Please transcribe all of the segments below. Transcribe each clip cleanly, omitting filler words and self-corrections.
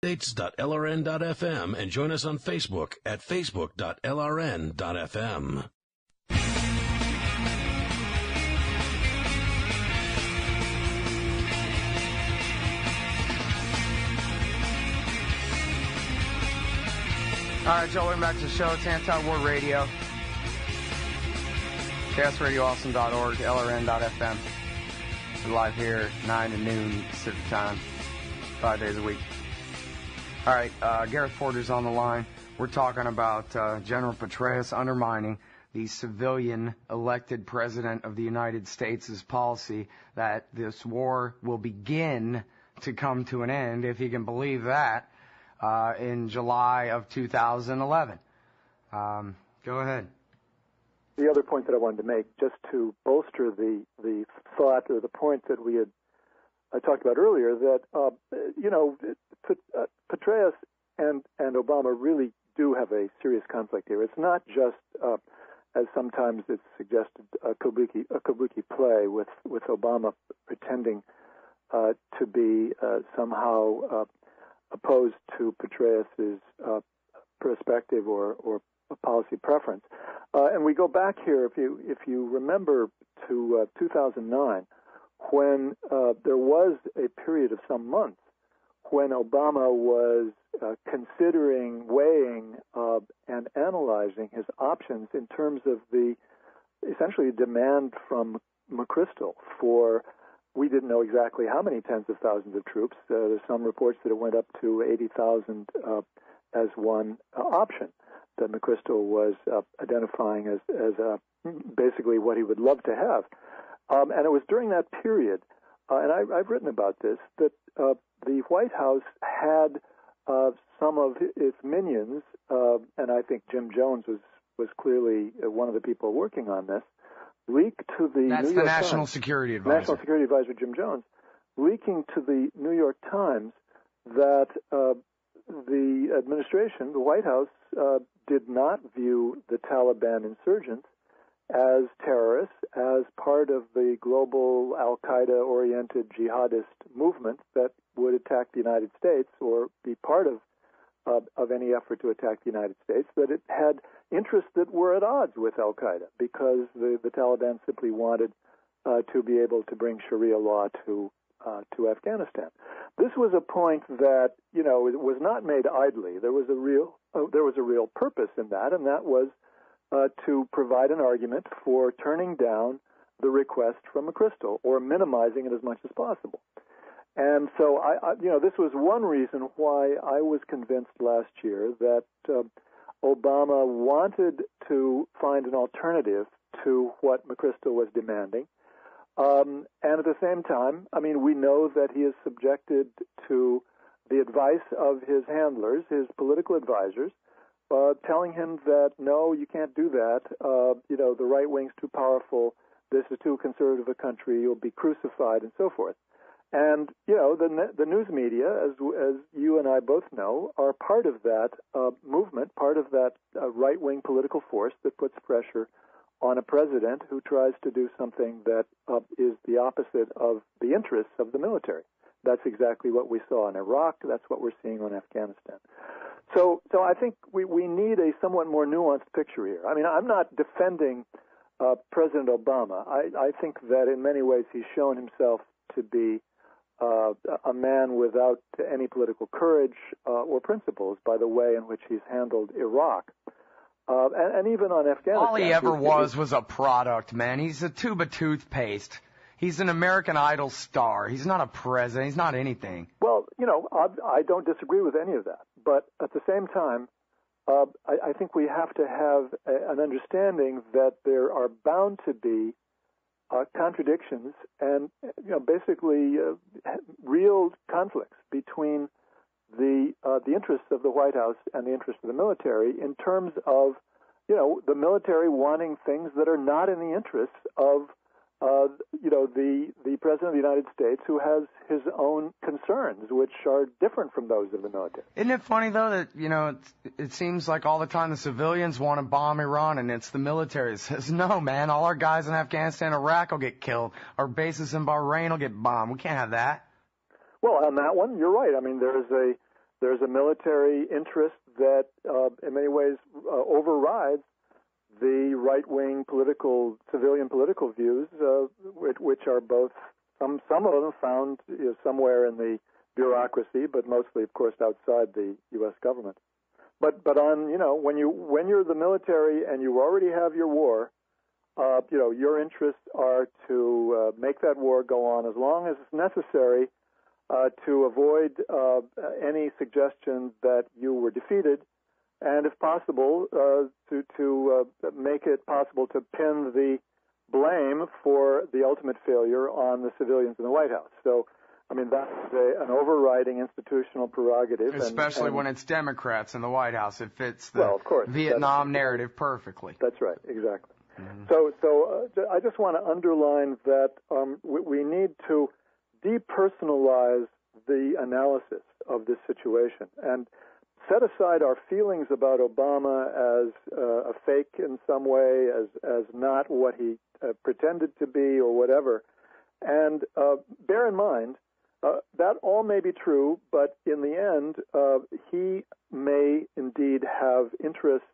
updates.lrn.fm and join us on Facebook at facebook.lrn.fm. All right, Joe, welcome back to the show. It's AntiwarRadio. ChaosRadioAwesome.org, LRN.FM. We're live here, 9 to noon Pacific time, 5 days a week. All right, Gareth Porter's on the line. We're talking about General Petraeus undermining the civilian elected president of the United States' policy that this war will begin to come to an end, if you can believe that, in July of 2011. Go ahead. The other point that I wanted to make, just to bolster the thought or the point that I talked about earlier, that Petraeus and Obama really do have a serious conflict here. It's not just, as sometimes it's suggested, a kabuki play with Obama pretending to be somehow opposed to Petraeus's perspective or policy preference. And we go back here, if you remember, to 2009, when there was a period of some months when Obama was considering, weighing, and analyzing his options in terms of the essentially demand from McChrystal for, we didn't know exactly how many tens of thousands of troops. There's some reports that it went up to 80,000 as one option that McChrystal was identifying as basically what he would love to have. And it was during that period, and I've written about this, that the White House had some of its minions, and I think Jim Jones was clearly one of the people working on this, leak to the That's New the York National Times, Security Advisor. National Security Advisor Jim Jones, leaking to the New York Times that the administration, the White House, did not view the Taliban insurgents as terrorists, as part of the global al-Qaeda-oriented jihadist movement that would attack the United States or be part of any effort to attack the United States, that it had interests that were at odds with al-Qaeda because the Taliban simply wanted to be able to bring Sharia law to Afghanistan. This was a point that, it was not made idly. There was a real purpose in that, and that was to provide an argument for turning down the request from McChrystal or minimizing it as much as possible. And so, this was one reason why I was convinced last year that Obama wanted to find an alternative to what McChrystal was demanding. And at the same time, we know that he is subjected to the advice of his handlers, his political advisors, telling him that, no, you can't do that. The right wing's too powerful. This is too conservative a country. You'll be crucified and so forth. And, the news media, as you and I both know, are part of that movement, part of that right-wing political force that puts pressure on a president who tries to do something that is the opposite of the interests of the military. That's exactly what we saw in Iraq. That's what we're seeing on Afghanistan. So I think we need a somewhat more nuanced picture here. I'm not defending President Obama. I think that in many ways he's shown himself to be a man without any political courage or principles by the way in which he's handled Iraq. And even on Afghanistan. All he ever was a product, man. He's a tube of toothpaste. He's an American Idol star. He's not a president. He's not anything. Well, I don't disagree with any of that. But at the same time, I think we have to have an understanding that there are bound to be contradictions and, basically real conflicts between the interests of the White House and the interests of the military in terms of, the military wanting things that are not in the interests of, the President of the United States, who has his own concerns, which are different from those of the military. Isn't it funny, though, that, it seems like all the time the civilians want to bomb Iran, and it's the military that says, no, man, all our guys in Afghanistan and Iraq will get killed. Our bases in Bahrain will get bombed. We can't have that. Well, on that one, you're right. There's There's a military interest that, in many ways, overrides the right-wing civilian political views, which are both some of them found somewhere in the bureaucracy, but mostly, of course, outside the U.S. government. But on when you're the military and you already have your war, your interests are to make that war go on as long as it's necessary to avoid any suggestion that you were defeated, and if possible, to make it possible to pin the blame for the ultimate failure on the civilians in the White House. So, I mean, that's an overriding institutional prerogative. Especially when it's Democrats in the White House. It fits the of course, Vietnam narrative perfectly. That's right, exactly. Mm-hmm. So I just want to underline that we need to depersonalize the analysis of this situation and set aside our feelings about Obama as a fake in some way, as not what he pretended to be or whatever. And bear in mind, that all may be true, but in the end, he may indeed have interests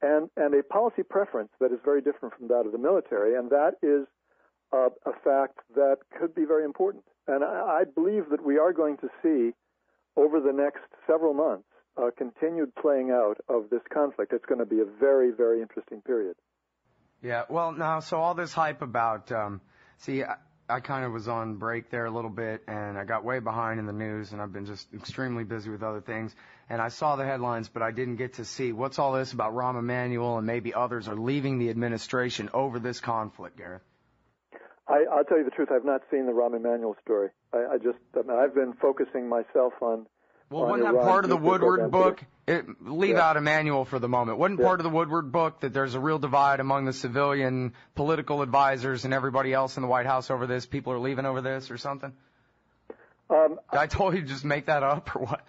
and a policy preference that is very different from that of the military, and that is a fact that could be very important. And I believe that we are going to see over the next several months continued playing out of this conflict. It's going to be a very, very interesting period. Yeah, well, now, so all this hype about, I kind of was on break there a little bit, and I got way behind in the news, and I've been just extremely busy with other things. And I saw the headlines, but I didn't get to see what's all this about Rahm Emanuel and maybe others are leaving the administration over this conflict, Gareth. I'll tell you the truth. I've not seen the Rahm Emanuel story. I've been focusing myself on. Well, wasn't that part of the Woodward book? Leave out Emanuel for the moment. Wasn't part of the Woodward book that there's a real divide among the civilian political advisors and everybody else in the White House over this? People are leaving over this or something? I told you to just make that up or what?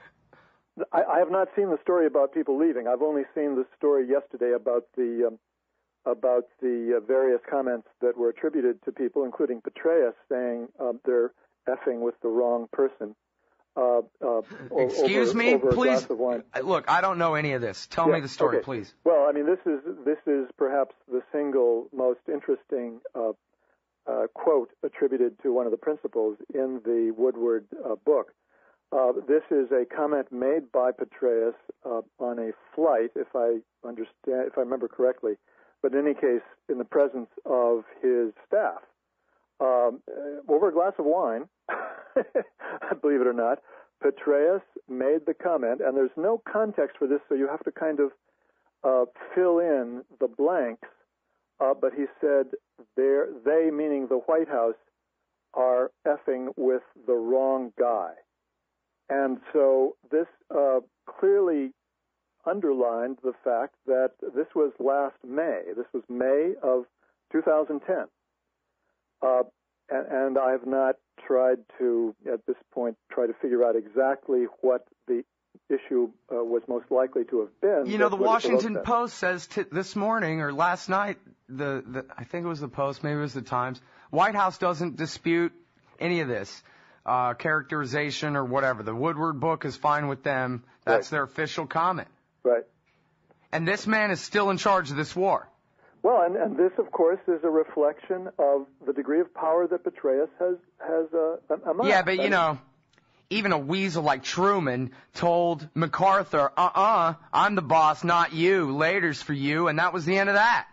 I have not seen the story about people leaving. I've only seen the story yesterday about the various comments that were attributed to people, including Petraeus, saying they're effing with the wrong person. Excuse me, over please. A glass of wine. Look, I don't know any of this. Tell me the story, okay. Please. Well, I mean, this is perhaps the single most interesting quote attributed to one of the principals in the Woodward book. This is a comment made by Petraeus on a flight, if I remember correctly, but in any case, in the presence of his staff. Over a glass of wine, believe it or not, Petraeus made the comment, and there's no context for this, so you have to kind of fill in the blanks, but he said, they, meaning the White House, are effing with the wrong guy. And so this clearly underlined the fact that this was last May. This was May of 2010. And I have not tried to, at this point, try to figure out exactly what the issue was most likely to have been. You know, the Washington Post says this morning or last night, I think it was the Post, maybe it was the Times, White House doesn't dispute any of this characterization or whatever. The Woodward book is fine with them. That's their official comment. Right. And this man is still in charge of this war. Well, and this, of course, is a reflection of the degree of power that Petraeus has amassed. Yeah, but, you know, even a weasel like Truman told MacArthur, I'm the boss, not you. Later's for you, and that was the end of that.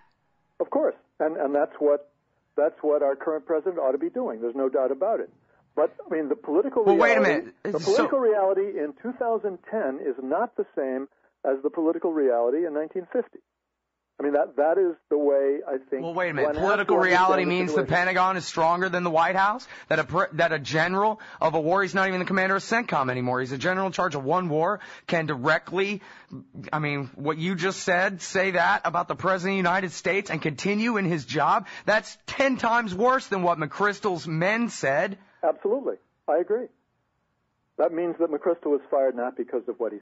Of course, and that's what our current president ought to be doing. There's no doubt about it. But, I mean, the political reality... Wait a minute. The political reality in 2010 is not the same as the political reality in 1950. I mean, that is the way I think... Well, wait a minute. Political reality means the Pentagon is stronger than the White House? That a general of a war, he's not even the commander of CENTCOM anymore. He's a general in charge of one war, can directly, I mean, what you just said, say that about the President of the United States and continue in his job? That's 10 times worse than what McChrystal's men said. Absolutely. I agree. That means that McChrystal was fired not because of what he